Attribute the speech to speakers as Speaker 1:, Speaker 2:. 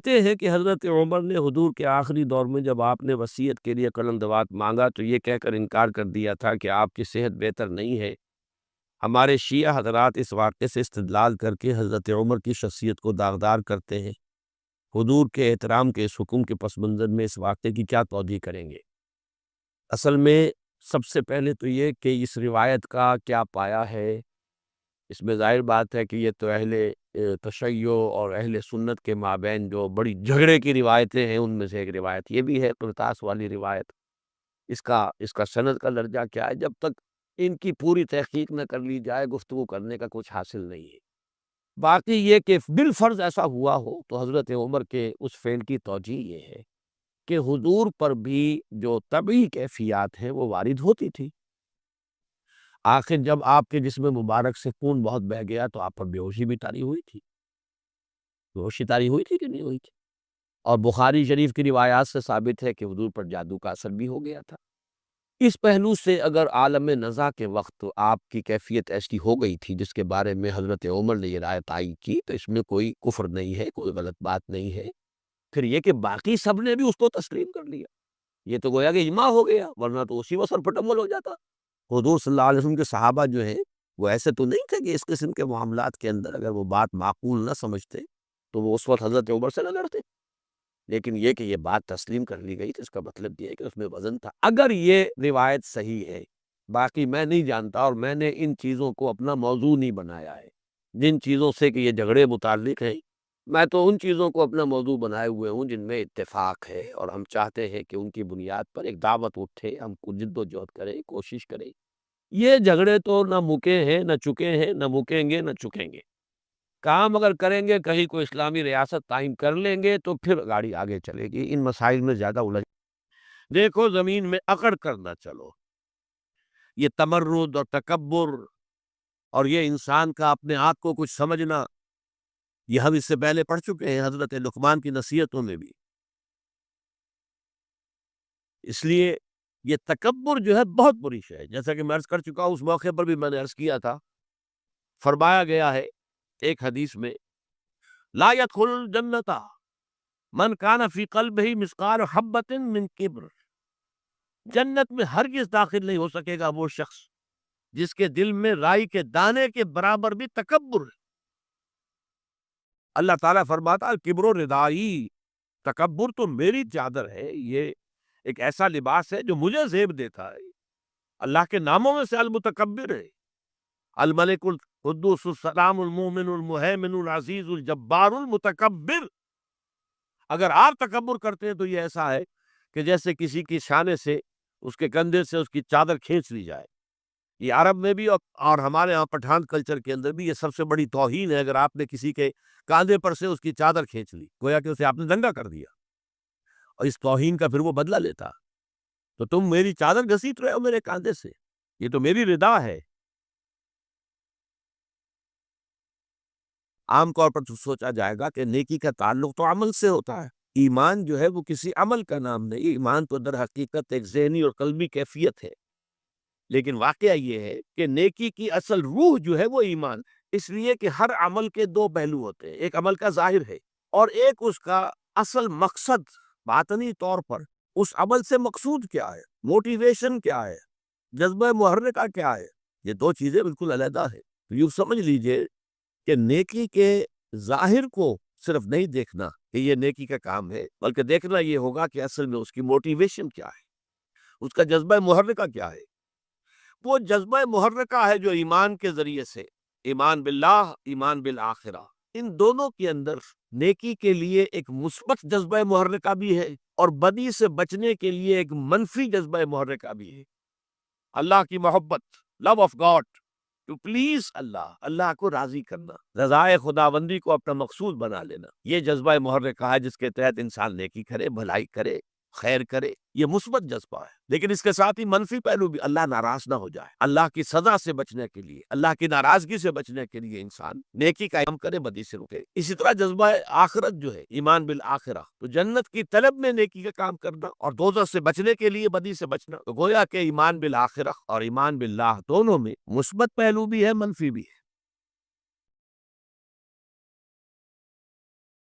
Speaker 1: کہتے ہیں کہ حضرت عمر نے حضور کے آخری دور میں جب آپ نے وصیت کے لیے قلم دوات مانگا تو یہ کہہ کر انکار کر دیا تھا کہ آپ کی صحت بہتر نہیں ہے۔ ہمارے شیعہ حضرات اس واقعے سے استدلال کر کے حضرت عمر کی شخصیت کو داغدار کرتے ہیں۔ حضور کے احترام کے اس حکم کے پس منظر میں اس واقعے کی کیا توضیح کریں گے؟ اصل میں سب سے پہلے تو یہ کہ اس روایت کا کیا پایا ہے۔ اس میں ظاہر بات ہے کہ یہ تو اہل تشیع اور اہل سنت کے مابین جو بڑی جھگڑے کی روایتیں ہیں ان میں سے ایک روایت یہ بھی ہے، قرطاس والی روایت۔ اس کا سند کا درجہ کیا ہے، جب تک ان کی پوری تحقیق نہ کر لی جائے گفتگو کرنے کا کچھ حاصل نہیں ہے۔ باقی یہ کہ بالفرض ایسا ہوا ہو تو حضرت عمر کے اس فعل کی توجیہ یہ ہے کہ حضور پر بھی جو طبعی کیفیات ہیں وہ وارد ہوتی تھی۔ آخر جب آپ کے جسم مبارک سے خون بہت بہہ گیا تو آپ پر بے ہوشی بھی طاری ہوئی تھی۔ بے ہوشی طاری ہوئی تھی کہ نہیں ہوئی تھی؟ اور بخاری شریف کی روایات سے ثابت ہے کہ حضور پر جادو کا اثر بھی ہو گیا تھا۔ اس پہلو سے اگر عالم نزا کے وقت آپ کی کیفیت ایسی ہو گئی تھی جس کے بارے میں حضرت عمر نے یہ رائے طائی کی تو اس میں کوئی کفر نہیں ہے، کوئی غلط بات نہیں ہے۔ پھر یہ کہ باقی سب نے بھی اس کو تسلیم کر لیا، یہ تو گویا کہ اجماع ہو گیا، ورنہ تو اسی وقت سرپٹمل ہو جاتا۔ حضور صلی اللہ علیہ وسلم کے صحابہ جو ہیں وہ ایسے تو نہیں تھے کہ اس قسم کے معاملات کے اندر اگر وہ بات معقول نہ سمجھتے تو وہ اس وقت حضرت عمر سے نہ لڑتے، لیکن یہ کہ یہ بات تسلیم کر لی گئی تو اس کا مطلب یہ ہے کہ اس میں وزن تھا۔ اگر یہ روایت صحیح ہے، باقی میں نہیں جانتا اور میں نے ان چیزوں کو اپنا موضوع نہیں بنایا ہے، جن چیزوں سے کہ یہ جھگڑے متعلق ہیں میں تو ان چیزوں کو اپنا موضوع بنائے ہوئے ہوں جن میں اتفاق ہے، اور ہم چاہتے ہیں کہ ان کی بنیاد پر ایک دعوت اٹھے، ہم جد و جہد کریں، کوشش کریں۔ یہ جھگڑے تو نہ مکے ہیں نہ چکے ہیں، نہ مکیں گے نہ چکیں گے۔ کام اگر کریں گے، کہیں کوئی اسلامی ریاست قائم کر لیں گے تو پھر گاڑی آگے چلے گی۔ ان مسائل میں زیادہ الجھ دیکھو، زمین میں اکڑ کر نہ چلو۔ یہ تمرد اور تکبر اور یہ انسان کا اپنے آپ کو کچھ سمجھنا، یہ ہم اس سے پہلے پڑھ چکے ہیں حضرت لقمان کی نصیحتوں میں بھی۔ اس لیے یہ تکبر جو ہے بہت بری شے ہے، جیسا کہ میں عرض کر چکا ہوں، اس موقع پر بھی میں نے عرض کیا تھا، فرمایا گیا ہے ایک حدیث میں لا يدخل الجنت من کان فی قلبہ مثقال حبۃ من کبر، جنت میں ہرگز داخل نہیں ہو سکے گا وہ شخص جس کے دل میں رائی کے دانے کے برابر بھی تکبر ہے۔ اللہ تعالیٰ فرماتا الکبر ردائی، تکبر تو میری چادر ہے، یہ ایک ایسا لباس ہے جو مجھے زیب دیتا ہے۔ اللہ کے ناموں میں سے المتکبر ہے، الملک القدوس السلام المومن المہیمن العزیز الجبار المتکبر۔ اگر آپ تکبر کرتے ہیں تو یہ ایسا ہے کہ جیسے کسی کی شانے سے، اس کے کندھے سے اس کی چادر کھینچ لی جائے۔ یہ عرب میں بھی اور ہمارے ہاں پٹھان کلچر کے اندر بھی یہ سب سے بڑی توہین ہے اگر آپ نے کسی کے کاندھے پر سے اس کی چادر کھینچ لی، گویا کہ اسے آپ نے ننگا کر دیا، اور اس توہین کا پھر وہ بدلہ لیتا۔ تو تم میری چادر گھسیٹ رہے ہو میرے کاندھے سے، یہ تو میری ردا ہے۔ عام طور پر تو سوچا جائے گا کہ نیکی کا تعلق تو عمل سے ہوتا ہے، ایمان جو ہے وہ کسی عمل کا نام نہیں، ایمان تو در حقیقت ایک ذہنی اور قلبی کیفیت ہے۔ لیکن واقعہ یہ ہے کہ نیکی کی اصل روح جو ہے وہ ایمان، اس لیے کہ ہر عمل کے دو پہلو ہوتے ہیں، ایک عمل کا ظاہر ہے اور ایک اس کا اصل مقصد باطنی طور پر اس عمل سے مقصود کیا ہے، موٹیویشن کیا ہے، جذبہ محرکہ کیا ہے۔ یہ دو چیزیں بالکل علیحدہ ہیں۔ تو یوں سمجھ لیجئے کہ نیکی کے ظاہر کو صرف نہیں دیکھنا کہ یہ نیکی کا کام ہے، بلکہ دیکھنا یہ ہوگا کہ اصل میں اس کی موٹیویشن کیا ہے، اس کا جذبہ محرکہ کیا ہے۔ وہ جذبہ محرکہ ہے جو ایمان کے ذریعے سے، ایمان باللہ، ایمان بالآخرہ، ان دونوں کے اندر نیکی کے لیے ایک مثبت جذبہ محرکہ بھی ہے اور بدی سے بچنے کے لیے ایک منفی جذبہ محرکہ بھی ہے۔ اللہ کی محبت، love of God, to please اللہ، اللہ کو راضی کرنا، رضائے خداوندی کو اپنا مقصود بنا لینا، یہ جذبہ محرکہ ہے جس کے تحت انسان نیکی کرے، بھلائی کرے، خیر کرے، یہ مثبت جذبہ ہے۔ لیکن اس کے ساتھ ہی منفی پہلو بھی، اللہ ناراض نہ ہو جائے، اللہ کی سزا سے بچنے کے لیے، اللہ کی ناراضگی سے بچنے کے لیے انسان نیکی کا کام کرے، بدی سے رکے۔ اسی طرح جذبہ آخرت جو ہے، ایمان بالآخرہ، تو جنت کی طلب میں نیکی کا کام کرنا اور دوزخ سے بچنے کے لیے بدی سے بچنا، تو گویا کہ ایمان بالآخرہ اور ایمان باللہ دونوں میں مثبت پہلو بھی ہے، منفی بھی ہے۔